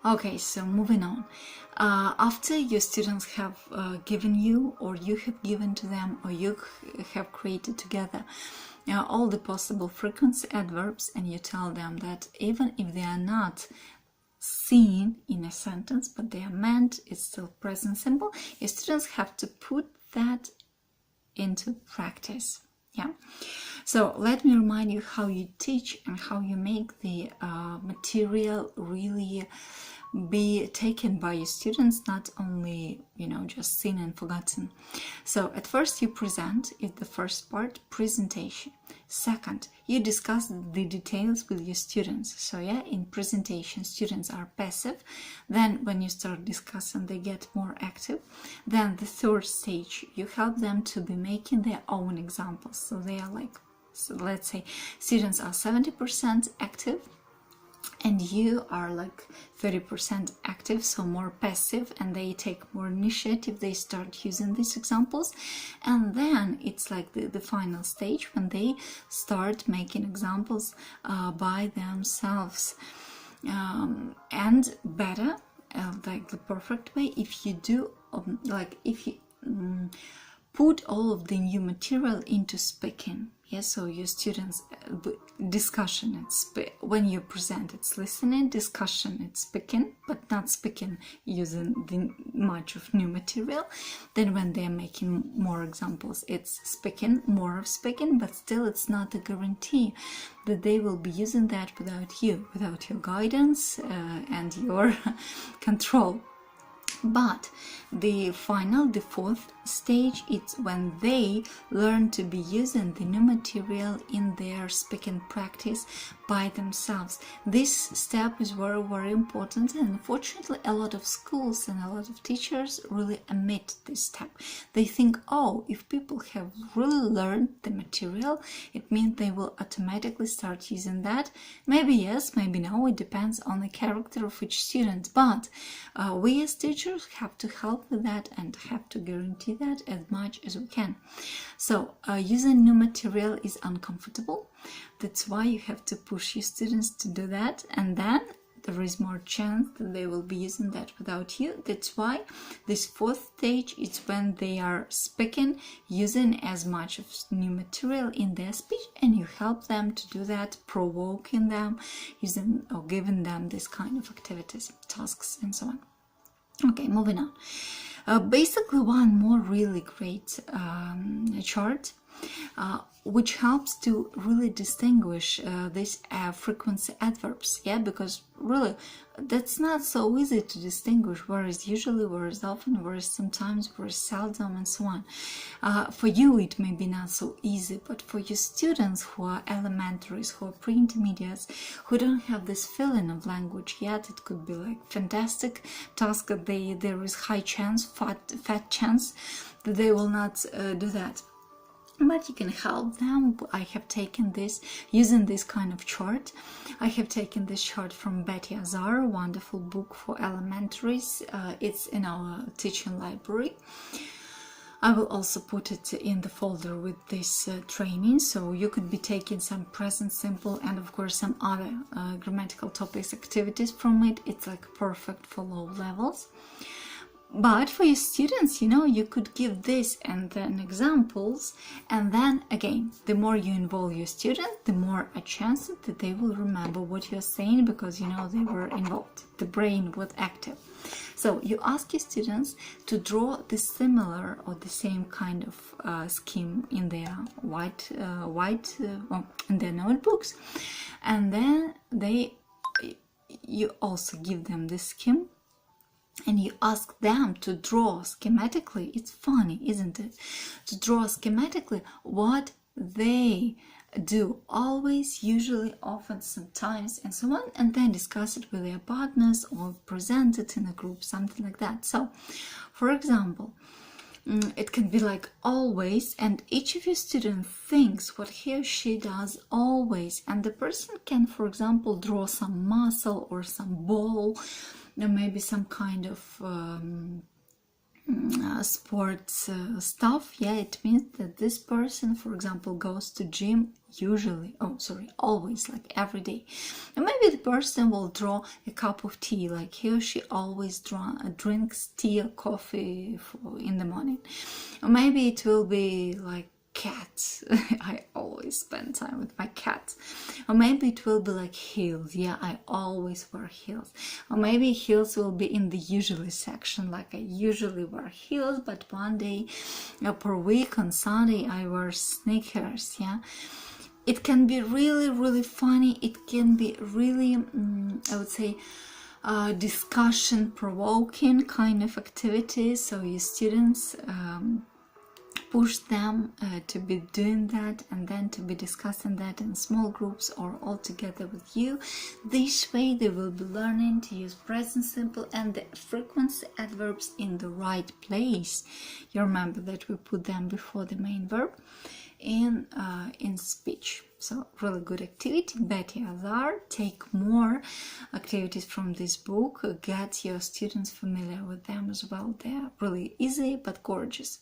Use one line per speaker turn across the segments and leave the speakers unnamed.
Okay, so moving on. After your students have given you, or you have given to them, or you have created together all the possible frequency adverbs, and you tell them that even if they are not seen in a sentence, but they are meant, it's still present simple, your students have to put that into practice. Yeah. So let me remind you how you teach and how you make the material really be taken by your students, not only, just seen and forgotten. So at first you present, is the first part, presentation. Second, you discuss the details with your students. So yeah, in presentation, students are passive. Then when you start discussing, they get more active. Then the third stage, you help them to be making their own examples. So they are like, so let's say students are 70% active, and you are like 30% active, so more passive, and they take more initiative, they start using these examples. And then it's like the final stage when they start making examples by themselves. And better, like the perfect way, if you do, if you put all of the new material into speaking. Yes, so your students discussion, it's when you present, it's listening, discussion, it's speaking, but not speaking using the much of new material. Then when they're making more examples, it's speaking, more of speaking, but still it's not a guarantee that they will be using that without you, without your guidance and your control. But the fourth stage, it's when they learn to be using the new material in their speaking practice by themselves. This step is very, very important, and unfortunately a lot of schools and a lot of teachers really omit this step. They think, oh, if people have really learned the material, it means they will automatically start using that. Maybe yes, maybe no, it depends on the character of each student, but we as teachers have to help with that and have to guarantee that as much as we can. So using new material is uncomfortable. That's why you have to push your students to do that, and then there is more chance that they will be using that without you. That's why this fourth stage is when they are speaking, using as much of new material in their speech, and you help them to do that, provoking them, using or giving them this kind of activities, tasks, and so on. Okay, moving on. Basically, one more really great chart which helps to really distinguish these frequency adverbs, yeah, because really that's not so easy to distinguish where is usually, where is often, where is sometimes, where is seldom, and so on. For you it may be not so easy, but for your students who are elementaries, who are pre-intermediates, who don't have this feeling of language yet, it could be like fantastic task that there is high chance, fat chance that they will not do that. But you can help them. I have taken this, using this kind of chart. I have taken this chart from Betty Azar, wonderful book for elementaries. It's in our teaching library. I will also put it in the folder with this training, so you could be taking some present simple and of course some other grammatical topics, activities from it. It's like perfect for low levels. But for your students, you could give this and then examples, and then again, the more you involve your student, the more a chance that they will remember what you're saying, because they were involved, the brain was active. So you ask your students to draw the similar or the same kind of scheme in their in their notebooks, and then you also give them the scheme. And you ask them to draw schematically. It's funny, isn't it? To draw schematically what they do, always, usually, often, sometimes, and so on, and then discuss it with their partners or present it in a group, something like that. So, for example, it can be like always, and each of your students thinks what he or she does always, and the person can, for example, draw some muscle or some ball, maybe some kind of sports stuff, yeah, it means that this person, for example, goes to gym usually, always, like every day. And maybe the person will draw a cup of tea, like he or she always drinks tea or coffee in the morning. Or maybe it will be like cats. I always spend time with my cat. Or maybe it will be like heels. Yeah, I always wear heels. Or maybe heels will be in the usually section, like I usually wear heels, but one day per week on Sunday I wear sneakers. Yeah, it can be really, really funny. It can be really, I would say, discussion provoking kind of activities. So your students push them to be doing that, and then to be discussing that in small groups or all together with you. This way they will be learning to use present simple and the frequency adverbs in the right place. You remember that we put them before the main verb in speech. So really good activity. Betty Azar, take more activities from this book, get your students familiar with them as well. They are really easy but gorgeous.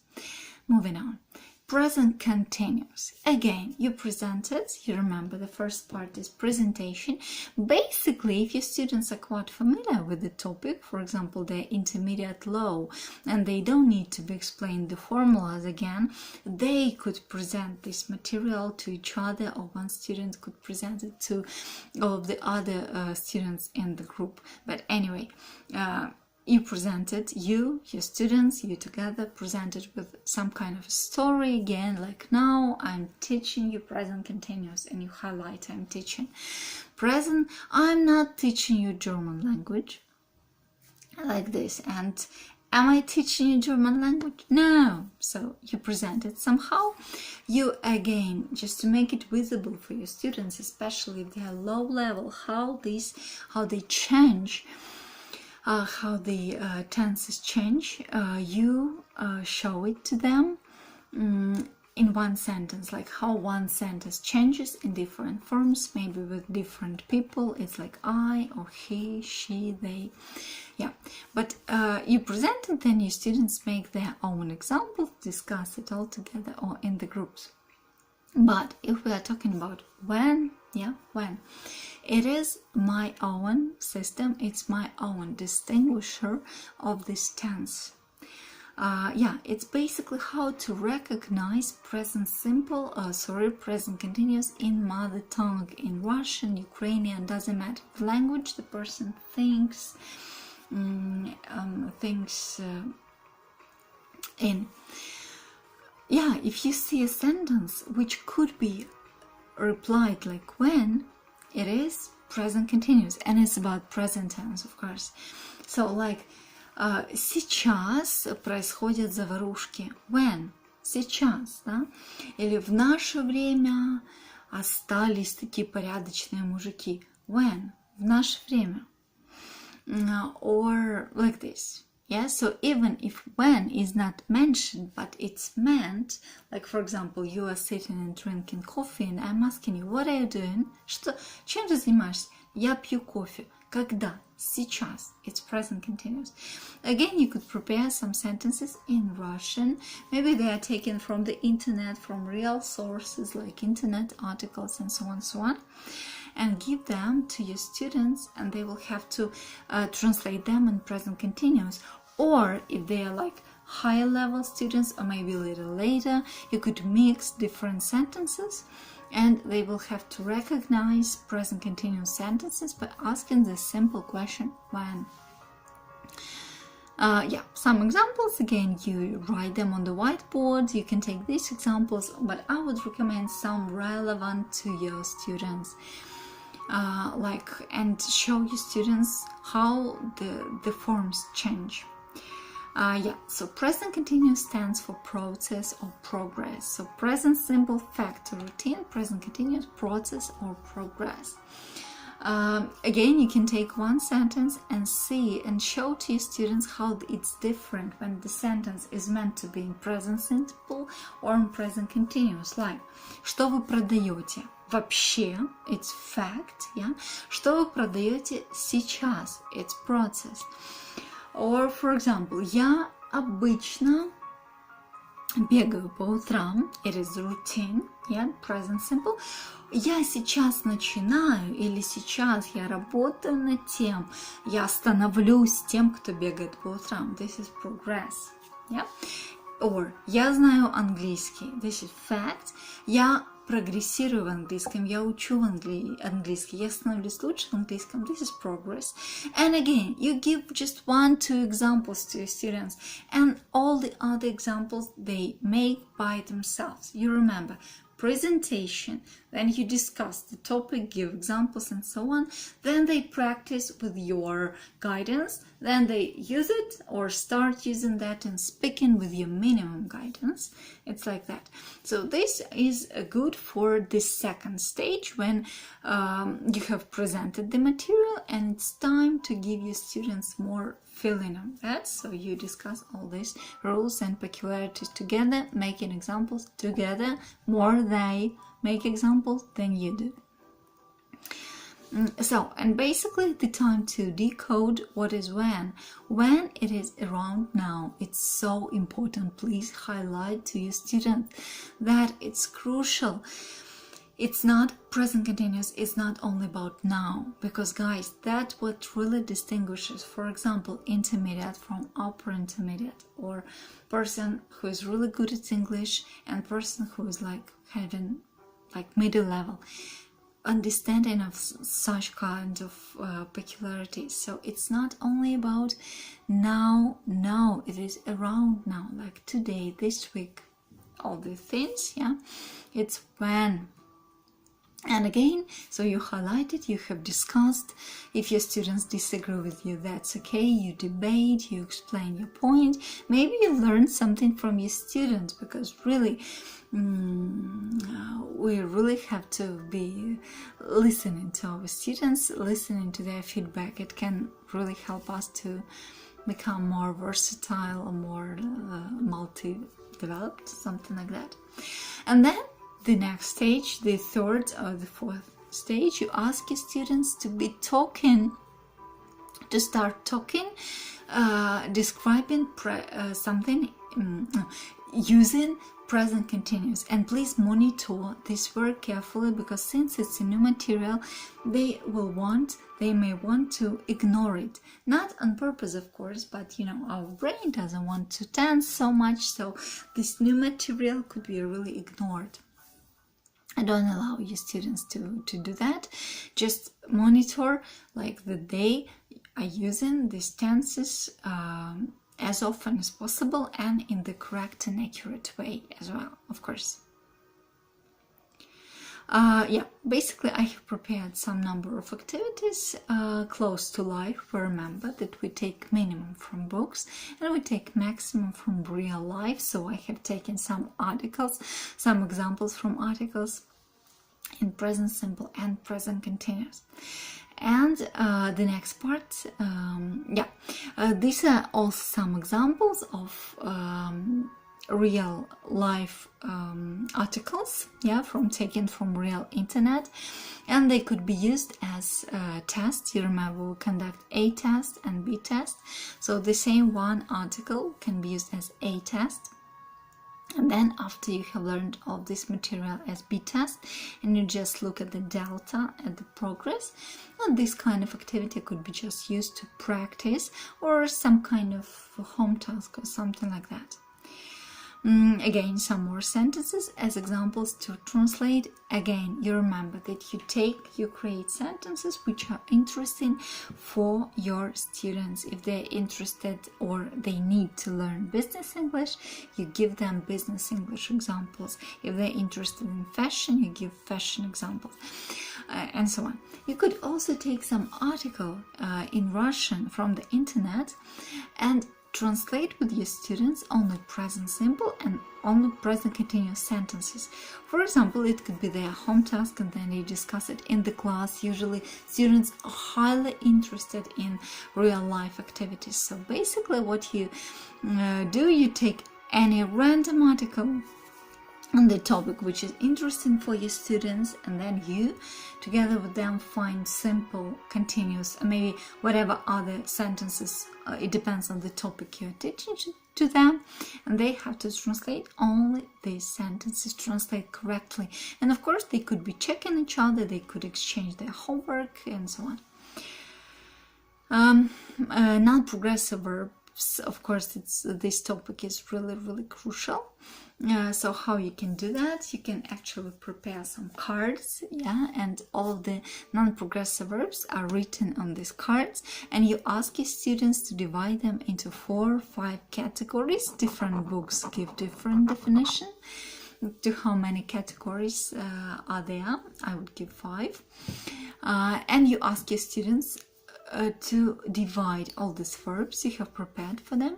Moving on. Present continuous. Again, you presented, you remember the first part is presentation. Basically, if your students are quite familiar with the topic, for example, they're intermediate low, and they don't need to be explained the formulas again, they could present this material to each other, or one student could present it to all of the other students in the group. But anyway, you presented, your students, you together presented with some kind of a story again, like now I'm teaching you present continuous, and you highlight I'm teaching. Present, I'm not teaching you German language, like this. And am I teaching you German language? No. So you present it somehow. You again, just to make it visible for your students, especially if they are low level, how they change, how the tenses change, you show it to them in one sentence, like how one sentence changes in different forms, maybe with different people. It's like I or he, she, they. Yeah, but you present it, then your students make their own examples, discuss it all together or in the groups. But if we are talking about when, it is my own system, it's my own distinguisher of this tense. It's basically how to recognize present simple, present continuous in mother tongue, in Russian, Ukrainian, doesn't matter the language the person thinks, in. Yeah, if you see a sentence which could be replied like when, it is present continuous, and it's about present tense, of course. So like сейчас происходят заварушки. When? Сейчас, да? Или в наше время остались такие порядочные мужики. When? В наше время. Or like this. Yeah, so even if when is not mentioned, but it's meant, like for example, you are sitting and drinking coffee, and I'm asking you, what are you doing? Чем ты занимаешься? Я пью кофе. Когда? Сейчас. It's present continuous. Again, you could prepare some sentences in Russian. Maybe they are taken from the internet, from real sources like internet articles and so on, and give them to your students, and they will have to translate them in present continuous. Or if they are like higher level students, or maybe a little later, you could mix different sentences, and they will have to recognize present continuous sentences by asking the simple question, when. Some examples, again, you write them on the whiteboard. You can take these examples, but I would recommend some relevant to your students. And show your students how the forms change. So present continuous stands for process or progress. So present simple fact or routine, present continuous process or progress. Again, you can take one sentence and see and show to your students how it's different when the sentence is meant to be in present simple or in present continuous. Like, что вы продаете? Вообще, it's fact, yeah. Что вы продаете сейчас? It's process. Or, for example, я обычно бегаю по утрам. It is routine, yeah, present simple. Я сейчас начинаю, или сейчас я работаю над тем, я становлюсь тем, кто бегает по утрам. This is progress, yeah. Or я знаю английский. This is fact. Я прогрессирую в английском, я учу английский, я становлюсь лучше в английском. This is progress. And again, you give just 1-2 examples to your students, and all the other examples they make by themselves. You remember, presentation, then you discuss the topic, give examples and so on, then they practice with your guidance, then they use it or start using that and speaking with your minimum guidance. It's like that. So this is good for the second stage, when you have presented the material and it's time to give your students more feeling on that. So you discuss all these rules and peculiarities together, making examples together. More they make examples than you do. So, and basically the time to decode what is when it is around now. It's so important. Please highlight to your students that it's crucial. It's not present continuous, it's not only about now, because guys, that's what really distinguishes, for example, intermediate from upper intermediate, or person who is really good at English and person who is like having like middle level understanding of such kind of peculiarities. So it's not only about now, it is around now, like today, this week, all these things, yeah. It's when. And again, so you highlight it, you have discussed. If your students disagree with you, that's okay. You debate, you explain your point. Maybe you learn something from your students, because really, we really have to be listening to our students, listening to their feedback. It can really help us to become more versatile or more multi-developed, something like that. And then the next stage, the third or the fourth stage, you ask your students to be talking, to start talking, describing something, using present continuous. And please monitor this very carefully, because since it's a new material, they may want to ignore it. Not on purpose, of course, but you know, our brain doesn't want to tense so much, so this new material could be really ignored. I don't allow your students to do that. Just monitor like that they are using these tenses as often as possible, and in the correct and accurate way as well, of course. Yeah, basically I have prepared some number of activities close to life. Remember that we take minimum from books and we take maximum from real life. So I have taken some articles, some examples from articles in present simple and present continuous. And the next part, these are also some examples of real life articles, taken from real internet, and they could be used as tests. You remember we conduct A test and B test, so the same one article can be used as A test. And then after you have learned all this material as B test, and you just look at the delta, at the progress, and this kind of activity could be just used to practice, or some kind of home task or something like that. Again, some more sentences as examples to translate. Again, you remember that you create sentences which are interesting for your students. If they're interested or they need to learn business English, you give them business English examples. If they're interested in fashion, you give fashion examples, and so on. You could also take some article in Russian from the internet and translate with your students only present simple and only present continuous sentences. For example, it could be their home task and then you discuss it in the class. Usually students are highly interested in real life activities. So basically what you do, you take any random article on the topic which is interesting for your students, and then you together with them find simple, continuous, and maybe whatever other sentences, it depends on the topic you're teaching to them, and they have to translate only these sentences, translate correctly. And of course they could be checking each other, they could exchange their homework and so on. Non-progressive verbs, of course, this topic is really crucial. So how you can do that? You can actually prepare some cards, yeah, and all the non-progressive verbs are written on these cards, and you ask your students to divide them into 4 or 5 categories. Different books give different definition to how many categories are there. I would give 5, and you ask your students to divide all these verbs you have prepared for them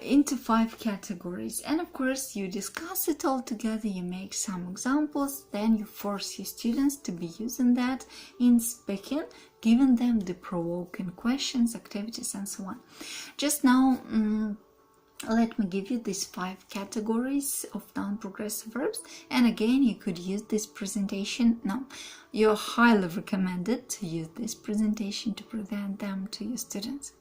into 5 categories, and of course you discuss it all together, you make some examples, then you force your students to be using that in speaking, giving them the provoking questions, activities, and so on. Just now let me give you these 5 categories of non-progressive verbs, and again you could use this presentation. No, you're highly recommended to use this presentation to present them to your students.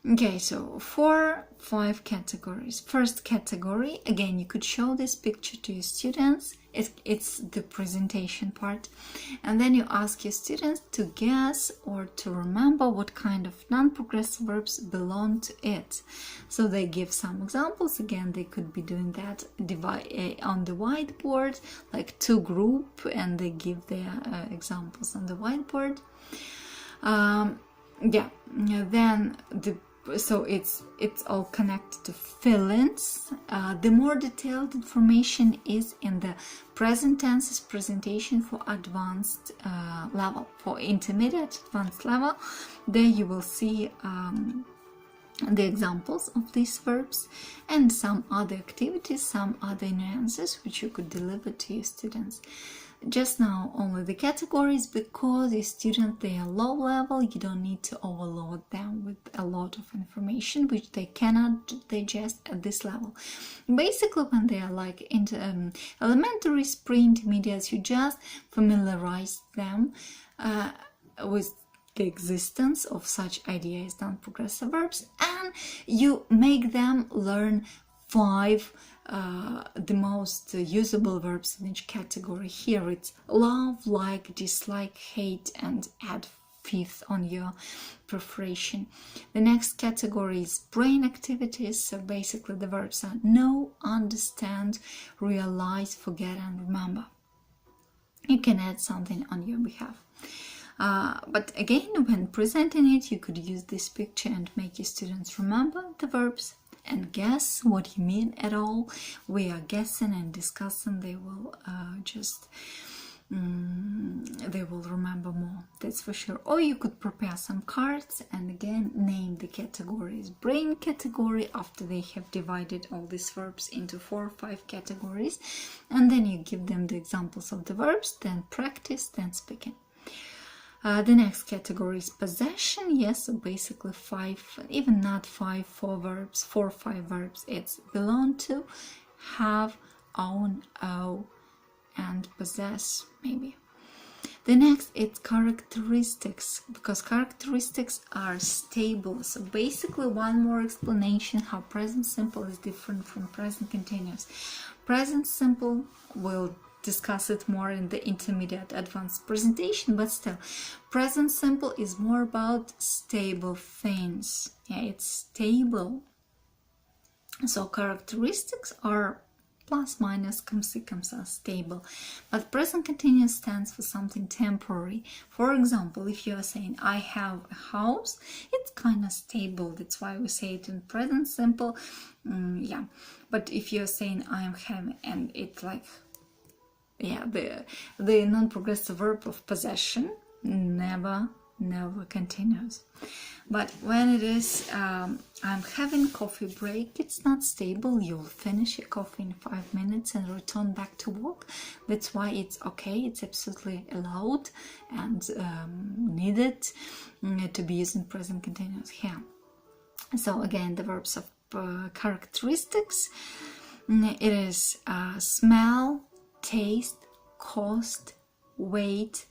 Okay, so 4, 5 categories. First category, again, you could show this picture to your students. It's the presentation part. And then you ask your students to guess or to remember what kind of non-progressive verbs belong to it. So they give some examples. Again, they could be doing that on the whiteboard, like 2 group, and they give their examples on the whiteboard. Then so it's all connected to fill-ins. The more detailed information is in the present tenses presentation for advanced level. For intermediate advanced level, there you will see the examples of these verbs and some other activities, some other nuances which you could deliver to your students. Just now only the categories, because your students, they are low level, you don't need to overload them with a lot of information which they cannot digest at this level. Basically, when they are like into elementary, pre-intermediates, you just familiarize them with the existence of such ideas, non-progressive verbs, and you make them learn 5 the most usable verbs in each category. Here it's love, like, dislike, hate, and add 5th on your preparation. The next category is brain activities. So basically the verbs are know, understand, realize, forget, and remember. You can add something on your behalf. But again, when presenting it, you could use this picture and make your students remember the verbs and guess what you mean at all. We are guessing and discussing. They will they will remember more, that's for sure. Or you could prepare some cards and again name the categories. Brain category, after they have divided all these verbs into 4 or 5 categories, and then you give them the examples of the verbs, then practice, then speaking. The next category is possession. Yes, so basically 5, even not 5, 4 verbs, 4 or 5 verbs. It's belong to, have, own, owe, and possess, maybe. The next, it's characteristics, because characteristics are stable. So basically one more explanation how present simple is different from present continuous. Present simple will discuss it more in the intermediate advanced presentation, but still present simple is more about stable things. Yeah, it's stable. So characteristics are plus minus, comme ci, comme ça, stable. But present continuous stands for something temporary. For example, if you are saying I have a house, it's kind of stable. That's why we say it in present simple. Yeah, but if you're saying I am having, and it's like, yeah, the non-progressive verb of possession never continues. But when it is I'm having coffee break, it's not stable. You'll finish your coffee in 5 minutes and return back to work. That's why it's okay, it's absolutely allowed and needed to be used in present continuous here. So again, the verbs of characteristics. It is smell, taste, cost, weight,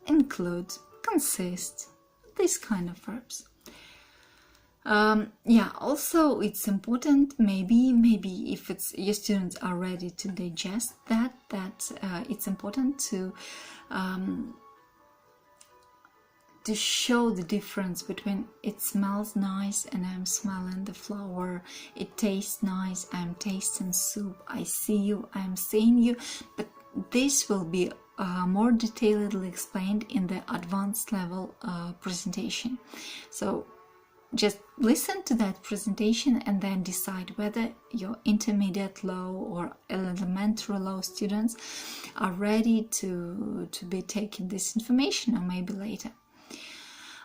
include, consist, these kind of verbs. Yeah, also it's important, maybe if your students are ready to digest that it's important to show the difference between it smells nice and I'm smelling the flower, it tastes nice, I'm tasting soup, I see you, I'm seeing you. But this will be more detailedly explained in the advanced level presentation. So just listen to that presentation and then decide whether your intermediate low or elementary low students are ready to be taking this information, or maybe later.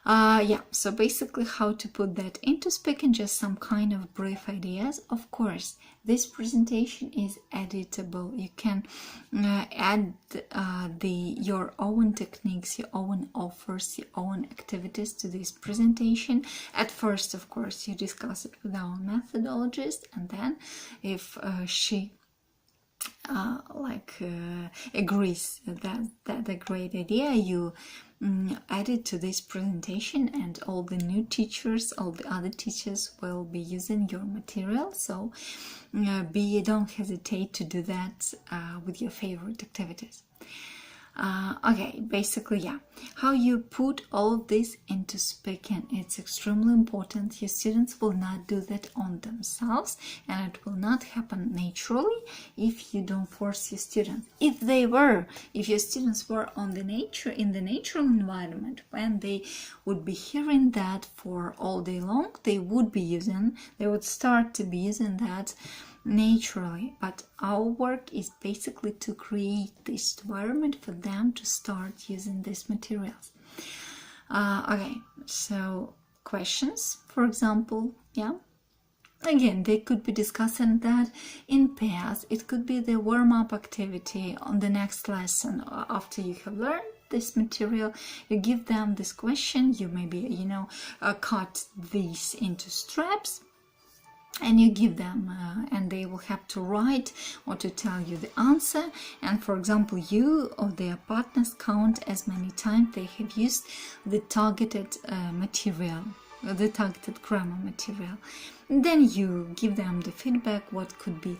Yeah, so basically how to put that into speaking, just some kind of brief ideas. Of course, this presentation is editable. You can add your own techniques, your own offers, your own activities to this presentation. At first, of course, you discuss it with our methodologist, and then if she agrees that's a great idea, you add it to this presentation, and all the new teachers, all the other teachers will be using your material. So don't hesitate to do that with your favorite activities. Okay, basically, yeah, how you put all of this into speaking, it's extremely important. Your students will not do that on themselves, and it will not happen naturally if you don't force your students. If your students were in the natural environment, when they would be hearing that for all day long, they would start to be using that naturally. But our work is basically to create this environment for them to start using these materials. Okay, so questions, for example, yeah, again, they could be discussing that in pairs. It could be the warm-up activity on the next lesson. After you have learned this material, you give them this question, you maybe cut these into straps, and you give them and they will have to write or to tell you the answer. And for example, you or their partners count as many times they have used the targeted material, the targeted grammar material. And then you give them the feedback, what could be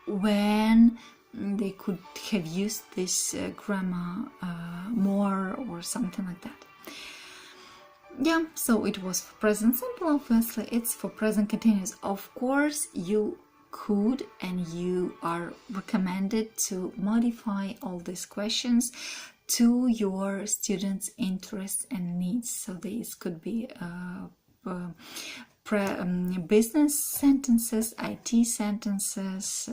when they could have used this grammar more, or something like that. Yeah, so it was for present simple. Obviously it's for present continuous. Of course, you could and you are recommended to modify all these questions to your students' interests and needs. So these could be business sentences, IT sentences,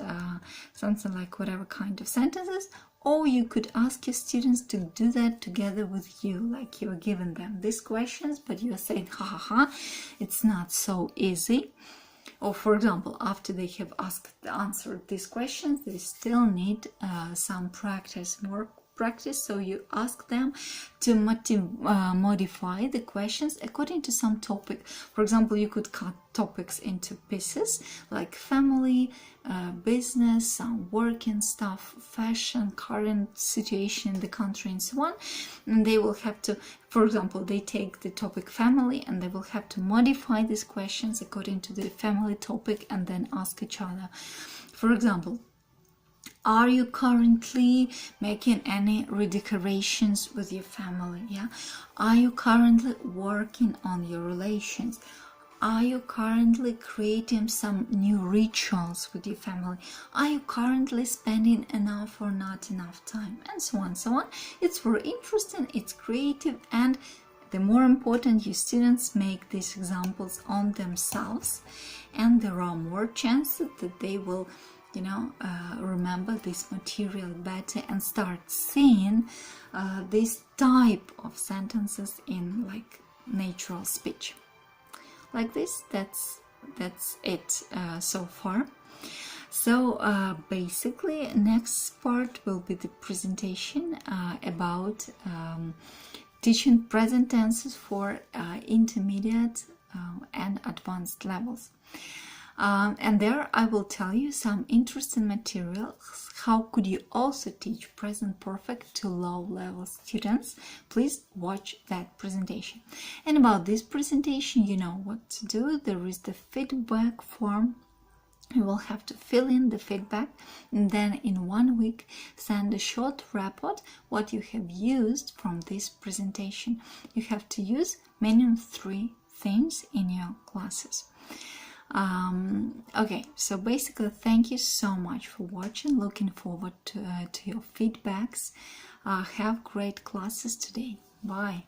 something like whatever kind of sentences. Or you could ask your students to do that together with you, like you're giving them these questions, but you're saying, ha, it's not so easy. Or for example, after they have answered these questions, they still need some more practice. So you ask them to modify the questions according to some topic. For example, you could cut topics into pieces like family, business, some working stuff, fashion, current situation in the country, and so on. And they will have to, for example, they take the topic family and they will have to modify these questions according to the family topic and then ask each other. For example, are you currently making any redecorations with your family? Yeah. Are you currently working on your relations? Are you currently creating some new rituals with your family? Are you currently spending enough or not enough time? And so on, so on. It's very interesting, it's creative, and the more important, your students make these examples on themselves, and there are more chances that they will remember this material better and start seeing this type of sentences in like natural speech. Like this, that's it so far. So basically, next part will be the presentation about teaching present tenses for intermediate and advanced levels. And there I will tell you some interesting materials. How could you also teach present perfect to low-level students? Please watch that presentation. And about this presentation, you know what to do. There is the feedback form. You will have to fill in the feedback, and then in 1 week send a short report what you have used from this presentation. You have to use minimum 3 things in your classes. Okay, so basically thank you so much for watching. Looking forward to your feedbacks. Have great classes today. Bye.